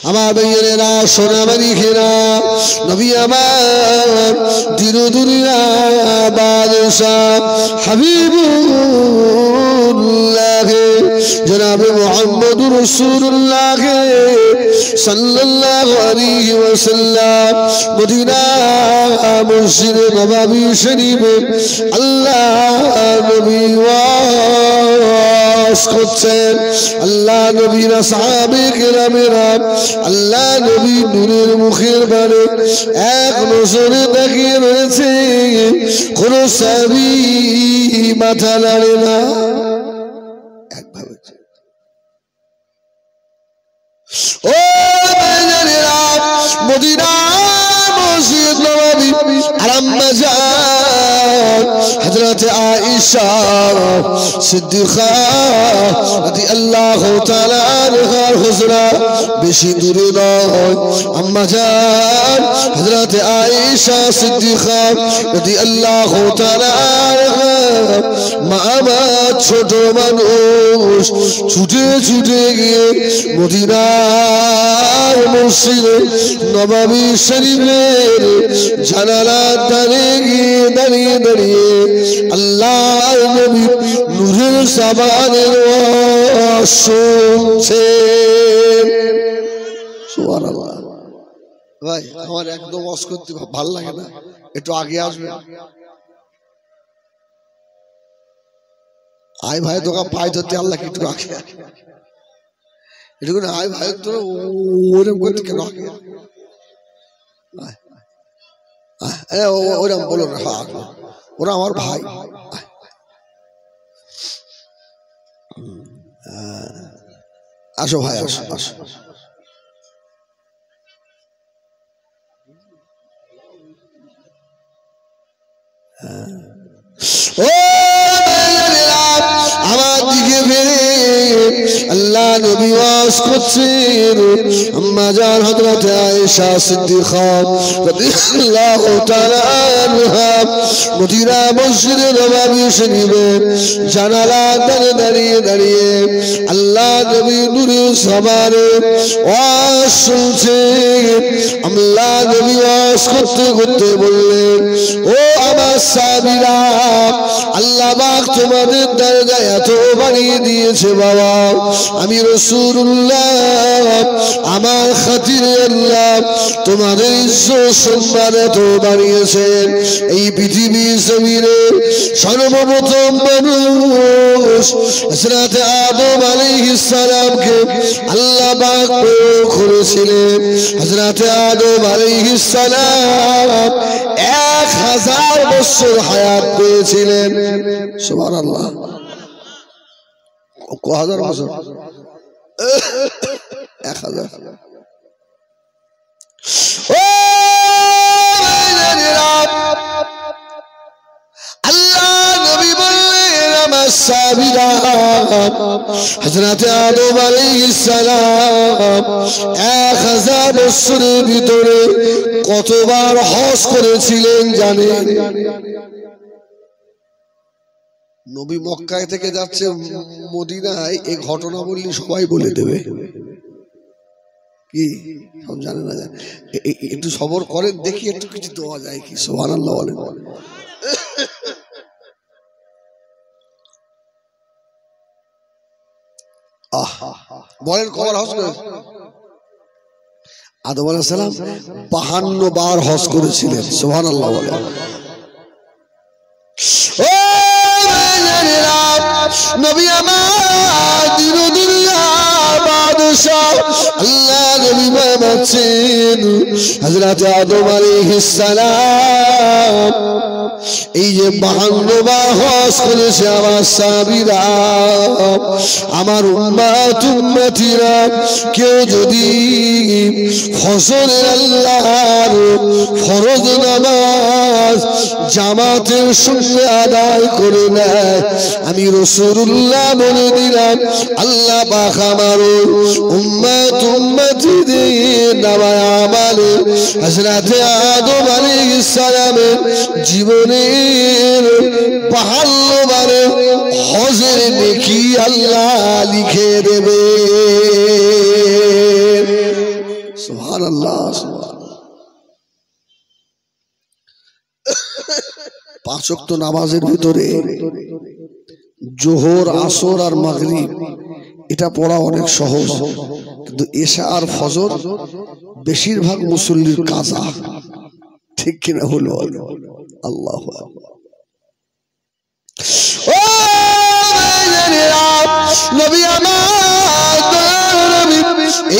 আমার ভাইয়েরা সোনামারি খেরা নবী আমার দিনুদুনিয়া বাদশাহ হাবিবুল্লাহ জনাবে মুহাম্মদুর রাসূলুল্লাহ সাল্লাল্লাহু আলাইহি ওয়াসাল্লাম মদিনা মসজিদে নববী শরীফে আল্লাহ নবী ওয়াজ করছেন আল্লাহ নবীর সাহাবে কেরামেরা আল্লাহ নবী নূরের মুখের বারে এক নজরে তাকিয়ে রয়েছে কোন সাহাবী মাথা নাড়ে না একভাবে ও মদিনা মসজিদ নববী আরাম্মা জান হযরত আয়েশা সিদ্দিকা রাদিয়াল্লাহু তাআলা আনহার হুজরা বেশি দূরে নয় আম্মা জান হযরত আয়েশা সিদ্দিকা রাদিয়াল্লাহু তাআলা আনহা মা আমার ছোট মানুষ ছুটে ছুটে গিয়ে মদিনার মসজিদে নববী শরীফের জানালার ধারে গিয়ে দাঁড়িয়ে দাঁড়িয়ে আল্লাহ নবী নূরের সাবানের ওয়াজ শুনছেন সুবহানাল্লাহ ভাই আমার একদম ওয়াজ করতে ভালো লাগে না একটু আগে আসবে আয় ভাই তোকে পায়ে ধরতে আল্লাহ একটু আগে এটুকু না আয় ভাই তোরা ওরম করতে কেন আগে ওরম বলো না ওরা আমার ভাই আসো ভাই আসো আসো ও আমার দিকে ফিরে আল্লাহ নবী ওয়াজ করছেন আম্মা জান হযরত আয়েশা সিদ্দিকা রাদিয়াল্লাহু তাআলা আনহা মদিনা মসজিদে নববী শরীফে জানালার ধারে দাঁড়িয়ে দাঁড়িয়ে আল্লাহ নবী নূরে সাবারে ওয়াজ শুনছেন আল্লাহ নবী ওয়াজ করতে করতে বললেন ও আমার সাহাবীরা আল্লাহ পাক তোমাদের দরজায় এত বাড়িয়ে দিয়েছে বাবা আমি রাসূলুল্লাহ আমার খাতিরে আল্লাহ তোমাদের ইজ্জত সম্মান এত বাড়িয়েছেন এই পৃথিবীর জমিনে সর্বপ্রথম মানুষ হযরত আদম আলাইহিস সালামকে আল্লাহ পাক প্রয়োগ করেছিলেন হযরত আদম আলাইহিস সালাম 1000 বছর হায়াত পেয়েছিলেন সুবহানাল্লাহ কত হাজার বছর 1000 ও আল্লাহ নবী বললেন আমার সাহাবীরা হযরত আদম আলাইহিস সালাম 1000 বছরের ভিতরে কতবার হজ করেছিলেন জানেন নবী মক্কায় থেকে যাচ্ছে মদিনায় এই ঘটনা বললি সবাই বলে দেবে কি সব জানে না একটু সবর করেন দেখি একটু কিছু দেওয়া যায় কি সুবহানাল্লাহ বলেন বলেন কবার হজ করে আদম আলাইহিস সালাম 52 বার হজ করেছিলেন সুবহানাল্লাহ বলেন ও নবী আমার দিনুদুনিয়া বাদশাহ আল্লাহ নবী বাঁচাচ্ছেন হযরত আদম আলাইহিস সালাম এই যে 52 বার হজ করেছে আমার সাহাবীরা আমার উম্মত উম্মতিরা কেউ যদি ফজরের আল্লাহর ফরজ নামাজ জামাতের সঙ্গে আদায় করে নেয় আমি রাসূলুল্লাহ বলে দিলাম আল্লাহ পাক আমার উম্মত উম্মতিদের নামায় আমালে হযরত আদম আলাইহিস সালামের জীবনের 52 বারে হজের নেকি আল্লাহ লিখে দেবে সুবহানাল্লাহ। 5 ওয়াক্ত নামাজের ভিতরে জোহর, আসর আর মাগরিব এটা পড়া অনেক সহজ, কিন্তু এশা আর ফজর বেশিরভাগ মুসল্লির কাজা, ঠিক কিনা হলো? আল্লাহু আকবার। ও নবী আমার নবী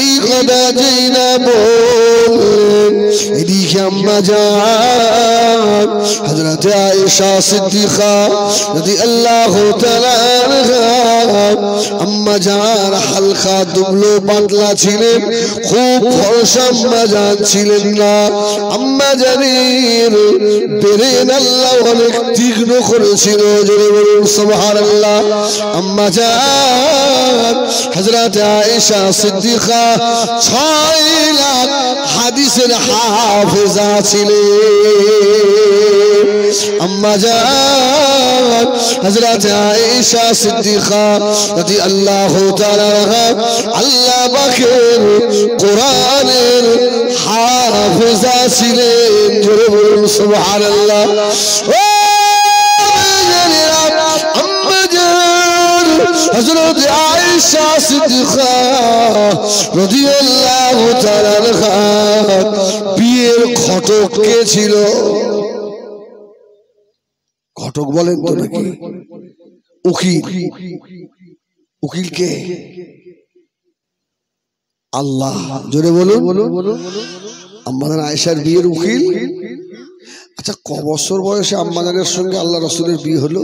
এই কথা যেই না বললেন, এদিকে আম্মা জান হযরত আয়েশা সিদ্দিকা রাদিয়াল্লাহু তাআলা আনহা, আম্মা জান হালকা দুবলো পাতলা ছিলেন, খুব ফর্সা আম্মা জান ছিলেন না। আম্মা জানের ব্রেন আল্লাহ অনেক তীক্ষ্ণ করেছিল, জোরে বলুন সুবহানাল্লাহ। আম্মা জান হযরত আয়েশা সিদ্দিকা 6 লাখ হাদিসের হাফেজা ছিলেন। আম্মা জান হযরত আয়েশা সিদ্দিকা রাদিয়াল্লাহু তাআলা আনহা আল্লাহ পাকের কোরআনের হাফেজা ছিলেন, জোরে বলুন সুবহানাল্লাহ। ও আম্মা জান হযরত আয়েশা সিদ্দিকা রাদিয়াল্লাহু তাআলা আনহা বিয়ের ঘটক কে ছিল? ঘটক বলেন তো নাকি? উকিল। উকিল কে? আল্লাহ, জোরে বলুন। আম্মাজান আয়েশার বিয়ের উকিল। আচ্ছা, ক বছর বয়সে আম্মাজানের সঙ্গে আল্লাহ রসুলের বিয়ে হলো?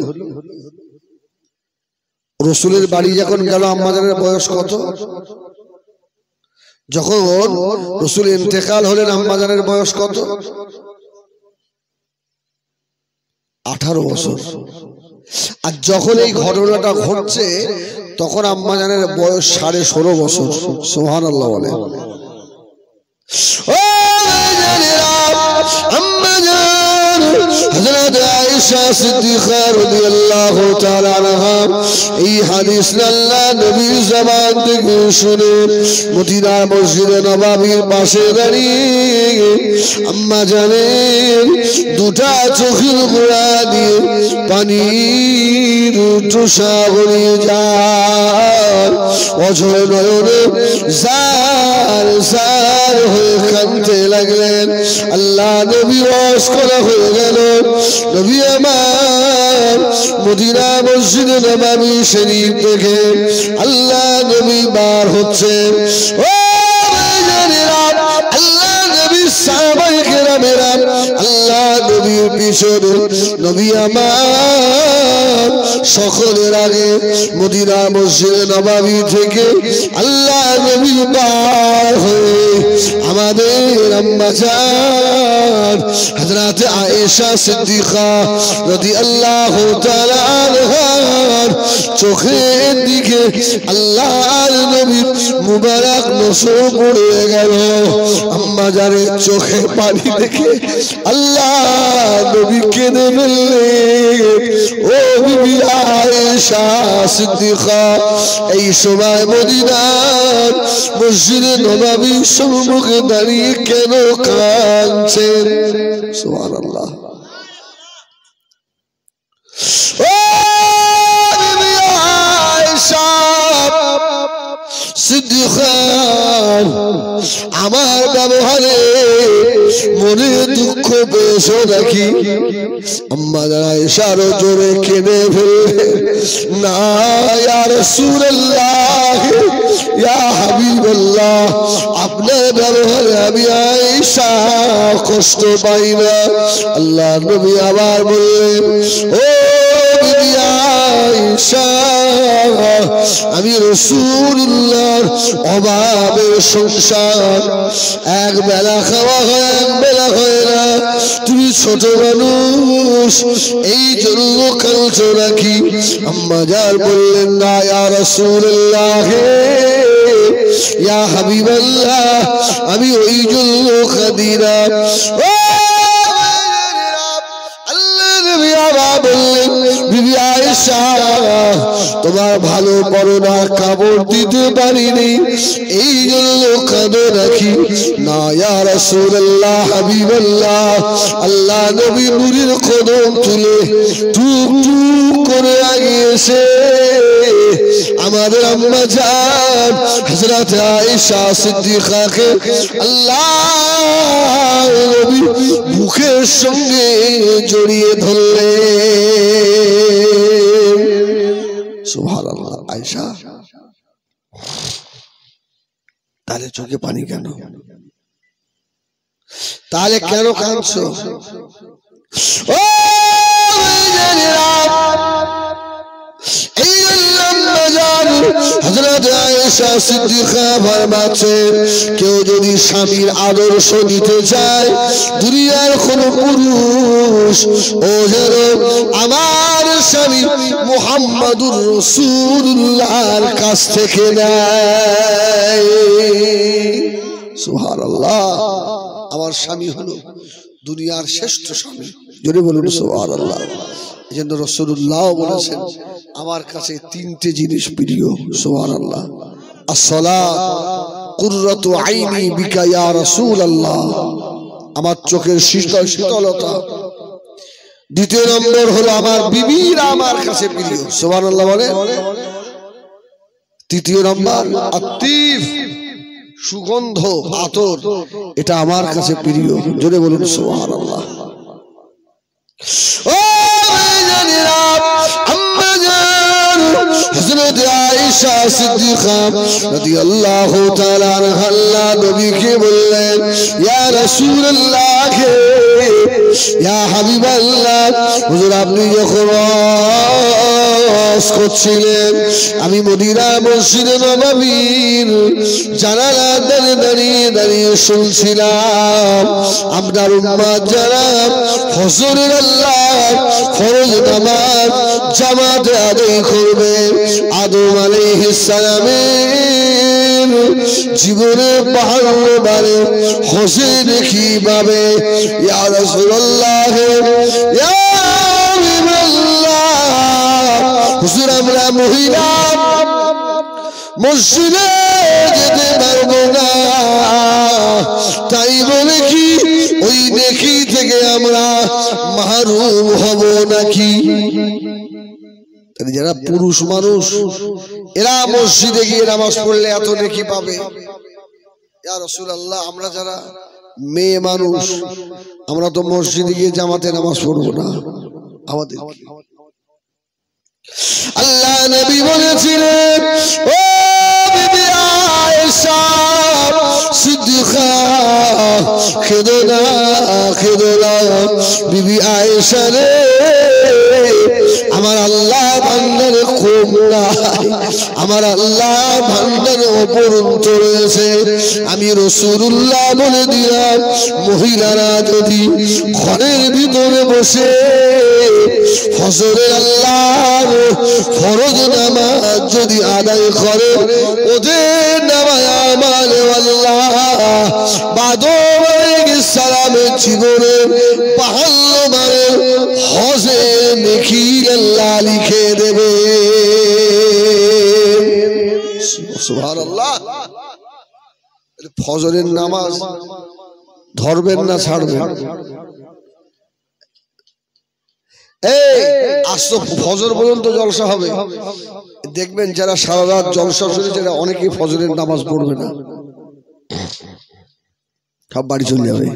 রসুলের বাড়ি যখন গেল আম্মাজানের বয়স কত? যখন রসুল ইন্তেকাল হলেন আম্মাজানের বয়স কত? 18 বছর। আর যখন এই ঘটনাটা ঘটছে তখন আম্মাজানের বয়স 16.5 বছর। সুবহানাল্লাহ বলে। ও আম্মাজান হযরত আয়েশা সিদ্দিকা রাদিয়াল্লাহু তাআলা আনহা এই হাদিস আল্লাহ নবীর জবান থেকে শুনে মদিনার মসজিদে নববীর পাশে দাঁড়িয়ে আম্মাজানের দুটা চোখের গোড়া দিয়ে পানির টুসা গড়িয়ে যায়, অঝরে নয়নে জার জার হয়ে কাঁদতে লাগলেন। আল্লাহ নবী ওয়াজ করা হয়ে গেল। নবী আমার মদিনা মসজিদে নববী শরীফ থেকে আল্লাহ নবী বার হচ্ছে। ও আল্লাহ নবী সাহাবায়ে কেরামেরা আল্লাহ নবীর পিছনে, নবী আমার সকলের আগে মদিনা মসজিদে নববী থেকে আল্লাহ নবী বার হয়ে আমাদের আম্মা জান হযরত আয়েশা সিদ্দিকা রাদিয়াল্লাহু তাআলা আনহার চোখের দিকে আল্লাহর নবীর মুবারক নজর পড়ে গেল। আম্মা জানের চোখে পানি দেখে আল্লাহ নবী কেঁদে ফেললেন। ও বিবি আয়েশা সিদ্দিকা এই সময় মদিনার মসজিদে নববীর সম্মুখে দাঁড়িয়ে কেন কাঁদছেন? সুবহানাল্লাহ। ও বিবি আয়েশা সিদ্দিকা আমার ব্যবহারে মনে দুঃখ পেয়েছো নাকি? আম্মা আয়েশার জোরে কেঁদে ফেললেন, না ইয়া রাসূলুল্লাহ, ইয়া হাবিবাল্লাহ, আপনার ব্যবহারে আমি আয়েশা কষ্ট পাই না। আল্লাহ নবী আবার বললেন, ও বিবি আয়েশা, আমি রাসূলুল্লাহর অভাবের সংসার, এক বেলা খাওয়া হয় এক বেলা হয় না, তুমি ছোট মানুষ এই জন্য কাঁদছো নাকি? আম্মা জান বললেন, না ইয়া রাসূলুল্লাহ, ইয়া হাবিবাল্লাহ, আমি ওই জন্য কাঁদি না। আল্লাহ নবী আবার বললেন, বিবি আয়েশা তোমার ভালো পরনা কাপড় দিতে পারিনি এই জন্য কাঁদো নাকি? না ইয়া রাসূলুল্লাহ হাবিবাল্লাহ, আল্লাহ নবী নূরের কদম তুলে টুক টুক করে আগিয়েছে আমাদের আম্মা জান হযরত আয়েশা সিদ্দিকাকে আল্লাহ নবী বুকের সঙ্গে জড়িয়ে ধরলেন। সুবহানাল্লাহ। আয়েশা তাহলে চোখে পানি কেন? তাহলে কেন কাঁদছো? ও হযরত আয়েশা সিদ্দিকা ফরমাচ্ছেন কেউ যদি স্বামীর আদর্শ নিতে চায় দুনিয়ার কোন পুরুষ ও যেন আমার স্বামী মুহাম্মাদুর রাসূলুল্লাহর কাছ থেকে নেয়। সুবহানাল্লাহ। আমার স্বামী হলো দুনিয়ার শ্রেষ্ঠ স্বামী, জোরে বলুন সুবহানাল্লাহ। এজন্য রাসূলুল্লাহ বলেছেন আমার কাছে তিনটে জিনিস প্রিয়। সুবহানাল্লাহ। আসসালাত কুররাতু আইনি বিকা ইয়া রাসূলুল্লাহ, আমার চোখের শীতলতা। দ্বিতীয় নম্বর হলো আমার বিবিরা আমার কাছে প্রিয়। সুবহানাল্লাহ বলে। তৃতীয় নম্বর আতিফ, সুগন্ধ আতর, এটা আমার কাছে প্রিয়, জোরে বলুন সুবহানাল্লাহ। ও জানেরা আম্মা জান হযরত আয়েশা সিদ্দিকা রাদিয়াল্লাহু তাআলা আনহা আল্লাহ নবীকে বললেন ইয়া রাসূলুল্লাহ ইয়া হাবিবাল্লাহ, হুজুর আপনি যখন করছিলেন আমি মদিনা মসজিদে নববীর জানালার ধারে দাঁড়িয়ে দাঁড়িয়ে শুনছিলাম আপনার উম্মত যারা ফজরের আল্লাহ ফরজ নামাজ জামাতে আদায় করবে আদম আলাইহিস সালামের জীবনে 52 বারে হোসেন কিভাবে ইয়া রাসূলুল্লাহ ইয়া হুজুর আমরা মহিলা মসজিদে যেতে পারবো না, তাই বলে কি ওই নেকি থেকে আমরা মাহরুম হব নাকি? যারা পুরুষ মানুষ এরা মসজিদে গিয়ে নামাজ পড়লে এত নেকি পাবে। ইয়া রাসূলুল্লাহ আমরা যারা মেয়ে মানুষ আমরা তো মসজিদে গিয়ে জামাতে নামাজ পড়বো না, আমাদের আল্লাহ নবী বলেছিলেন ও বিবি আয়েশা সিদ্দিকা খেদো না বিবি আয়েশা রে, আমার আল্লাহ ভান্ডারে কম নাই, আমার আল্লাহ ভান্ডারে অপরন্ত রয়েছে। আমি রাসূলুল্লাহ বলে দিলাম মহিলারা যদি ঘরের ভিতরে বসে ফজরের আল্লাহর ফরজ নামাজ যদি আদায় করে ওদের নামায় আমালে আল্লাহ আদম আলাইহিস সালামের জীবনে 52 বারের হজে নেকি আল্লাহ লিখে দেবে। সুবহানাল্লাহ। ফজরের নামাজ ধরবেন না ছাড়বেন? এই আজ ফজর পর্যন্ত জলসা হবে, দেখবেন যারা সারা রাত জলসা শুনেছে অনেকেই ফজরের নামাজ পড়বে না, সব বাড়ি চলে যাবে।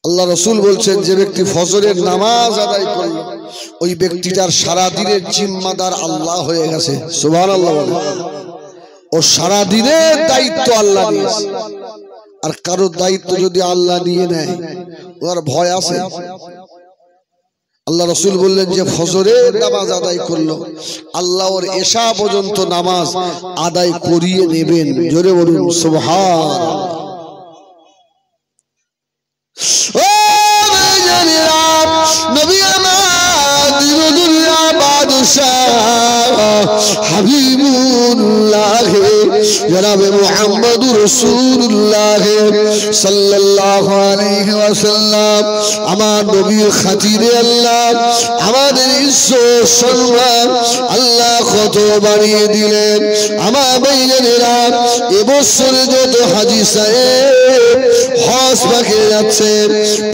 আল্লাহ রাসূল বলছেন যে ব্যক্তি ফজরের নামাজ আদায় করল ওই ব্যক্তিটার সারা দিনের জিম্মাদার আল্লাহ হয়ে গেছে। সুবহানাল্লাহ। ও সারা দিনের দায়িত্ব আল্লাহ নিয়েছে। আর কারোর দায়িত্ব যদি আল্লাহ নিয়ে নেয় ওর ভয় আছে? আল্লাহ রাসূল বললেন যে ফজরের নামাজ আদায় করলো আল্লাহ ওর এশা পর্যন্ত নামাজ আদায় করিয়ে নেবেন। জোরে বলুন সুবহানাল্লাহ। ও জানেরা নবী আমার দিনুল্লাহ বাদশা হাবিবুল্লাহ জনাবে মুহাম্মদুর রাসূলুল্লাহ সাল্লাল্লাহু আলাইহি ওয়াসাল্লাম আমার নবীর খাতিরে আল্লাহ আমাদের ইজ্জত সম্মান আল্লাহ কত বাড়িয়ে দিলেন। আমার ভাইয়েরা এবছর যত হাজী সাহেব হজ পাকে যাচ্ছে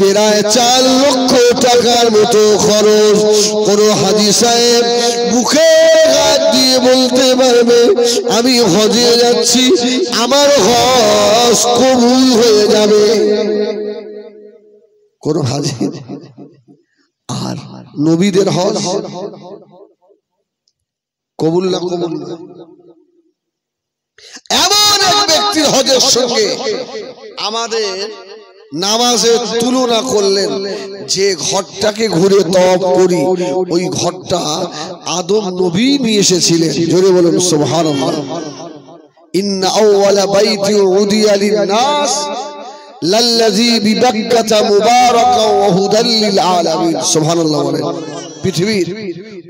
প্রায় 4 লক্ষ টাকার মতো খরচ। কোন হাজী সাহেব বুকে হাত দিয়ে বলতে পারবে আমি হজে যাচ্ছি, আমার হজ কবুল হয়ে যাবে? কোন হাজী? আর নবীদের হজ কবুল না কবুল? এমন এক ব্যক্তির হজের সঙ্গে আমাদের নামাজের তুলনা করলেন, যে ঘরটাকে ঘুরে তওয়াফ করি ওই ঘরটা আদম নবী নিয়ে এসেছিলেন। জোরে বলুন সুবহানাল্লাহ। ইন্না আউওয়ালা বাইতি উদিয়া লিন-নাস লাল্লাযী বিবাক্কাতা মুবারাকান ওয়া হুদাল লিল আলামিন। সুবহানাল্লাহ বলেন। পৃথিবীর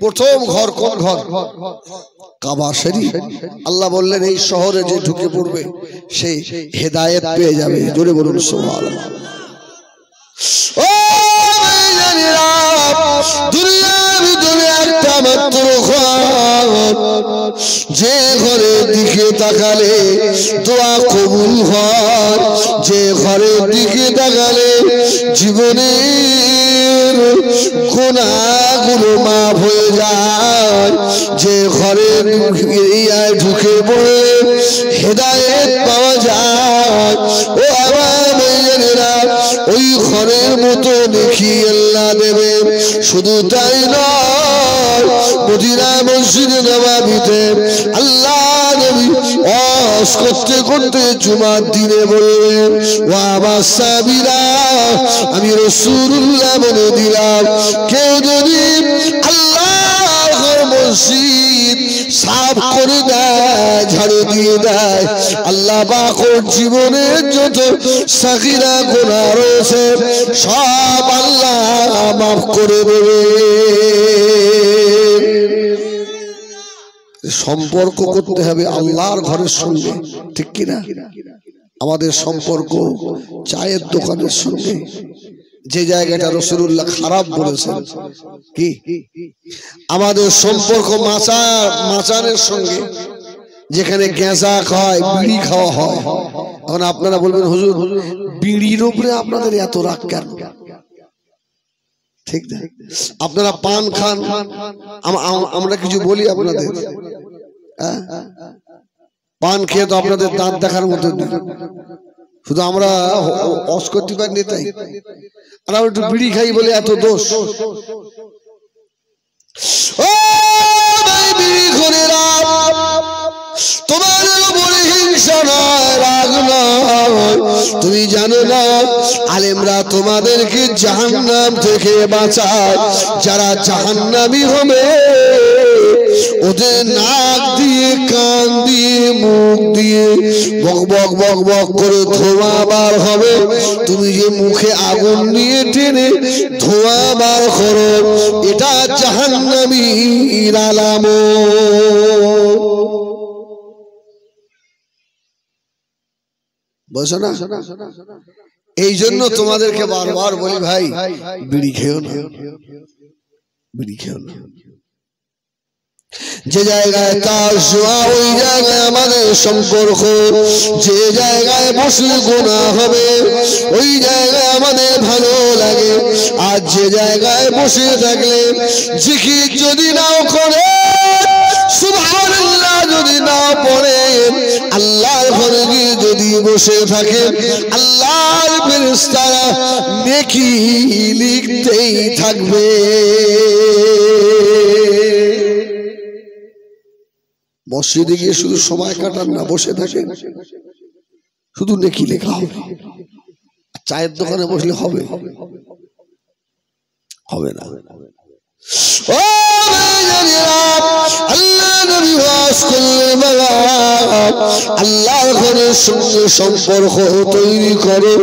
প্রথম ঘর কোন ঘর? কাবা শরীফ। আল্লাহ বললেন এই শহরে যে ঢুকে পড়বে সে হেদায়েত পেয়ে যাবে। জোরে বলুন সুবহানাল্লাহ। ও ভাইজানেরা, দুনিয়ার ভিতরে একটা মাত্র ঘর, যে ঘরের দিকে তাকালে দোয়া কবুল হয়, যে ঘরের দিকে তাকালে জীবনের গুনাহগুলো মাফ হয়ে যায়, যে ঘরের এরিয়ায় ঢুকে পড়ে হেদায়েত পাওয়া যায়। ও আমার ভাইয়েরা, ওই ঘরের মতো দেখি আল্লাহ দেবে। শুধু তাই নয়, মদিনা মসজিদে নববীতে আল্লাহ নবী ওয়াজ করতে করতে জুমার দিনে বললেন, ও আমার সাহাবীরা, আমি রাসূলুল্লাহ বলে দিলাম, কেউ যদি আল্লাহর মসজিদ সাফ করে দেয়, ঝাড়ু দিয়ে দেয়, আল্লাহ পাক ওর জীবনের যত সাগীরা গুনাহ রয়েছে সব আল্লাহ মাফ করে দেবে। সম্পর্ক করতে হবে আল্লাহর ঘরের সঙ্গে, ঠিক কিনা? আমাদের সম্পর্ক চায়ের দোকানের সঙ্গে, যে জায়গাটা রাসূলুল্লাহ খারাপ বলেছেন, কি আমাদের সম্পর্ক মাচানের সঙ্গে, যেখানে গেঁজা খায়, বিড়ি খাওয়া হয়। এখন আপনারা বলবেন হুজুর বিড়ির উপরে আপনাদের এত রাগ কেন? ঠিক না? আপনারা পান খান, আমরা কিছু বলি আপনাদের? পান খেয়ে তো আপনাদের দাঁত দেখার মতো নেই, শুধু আমরা অস করতে পারি নেতাই, আর আমরা একটু বিড়ি খাই বলে এত দোষ। ও ভাই বিড়ি খোরেরা, তোমার উপরে হিংসা নয়, রাগ নয়। তুমি জানো না আলেমরা তোমাদেরকে জাহান্নাম থেকে বাঁচায়। যারা জাহান্নামী হবে ওদের নাক দিয়ে, কান দিয়ে, মুখ দিয়ে বক বক বক বক করে ধোঁয়া বার হবে। তুমি যে মুখে আগুন নিয়ে টেনে ধোঁয়া বার করো, এটা জাহান্নামীর আলামত। বুঝছো না? এই জন্য তোমাদেরকে বারবার বলি, ভাই বিড়ি খেও না, বিড়ি খেও না। যে জায়গায় তার জোয়া ওই জায়গায় আমাদের সম্পর্ক, যে জায়গায় বসে গুনাহ হবে ওই জায়গায় আমাদের ভালো লাগে। আর যে জায়গায় বসে থাকলে জিকির যদি নাও করে, সুবহানাল্লাহ যদি না পড়ে, আল্লাহর ঘরে গিয়ে যদি বসে থাকে, আল্লাহর ফেরেশতারা নেকি লিখতেই থাকবে। মসজিদে গিয়ে শুধু সময় কাটান না, বসে থাকেন, শুধু নেকি লেখা হবে। চায়ের দোকানে বসলে হবে? হবে না। ও আল্লাহ নবী ওয়াজ করলে বাবা আল্লাহর ঘরের সঙ্গে সম্পর্ক তৈরি করে।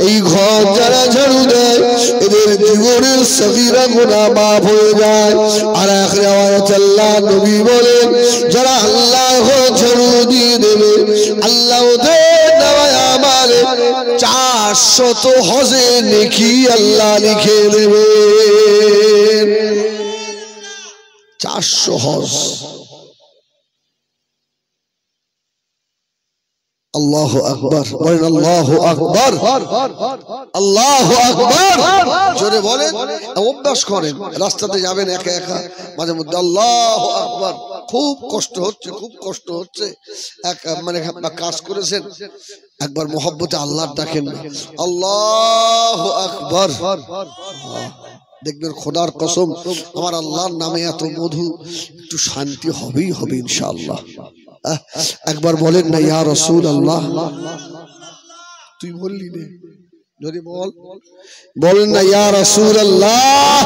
এই ঘর যারা ঝাড়ু দেয় এদের জীবনের সগীরা গুনাহ মাফ হয়ে যায়। আর এক রিওয়ায়াত আল্লাহ নবী বলেন যারা আল্লাহর ঘর ঝাড়ু দিয়ে দেবে আল্লাহ ওদের নামায় আমালে 400 হজের নেকি আল্লাহ লিখে দেবে। 400 হজ। আল্লাহু আকবার বলেন, আল্লাহু আকবার, আল্লাহু আকবার জোরে বলেন। অভ্যাস করেন, রাস্তাতে যাবেন একা একা মাঝে মধ্যে আল্লাহু আকবার। খুব কষ্ট হচ্ছে, খুব কষ্ট হচ্ছে, মানে কাজ করেছেন একবার মোহব্বতে আল্লাহ ডাকেন আল্লাহু আকবার। দেখবেন খোদার কসম আমার আল্লাহর নামে এত মধু, একটু শান্তি হবেই হবে ইনশাআল্লাহ। একবার বলেন না ইয়া রাসূলুল্লাহ। তুই বললি না, যদি বলেন না ইয়া রাসূলুল্লাহ।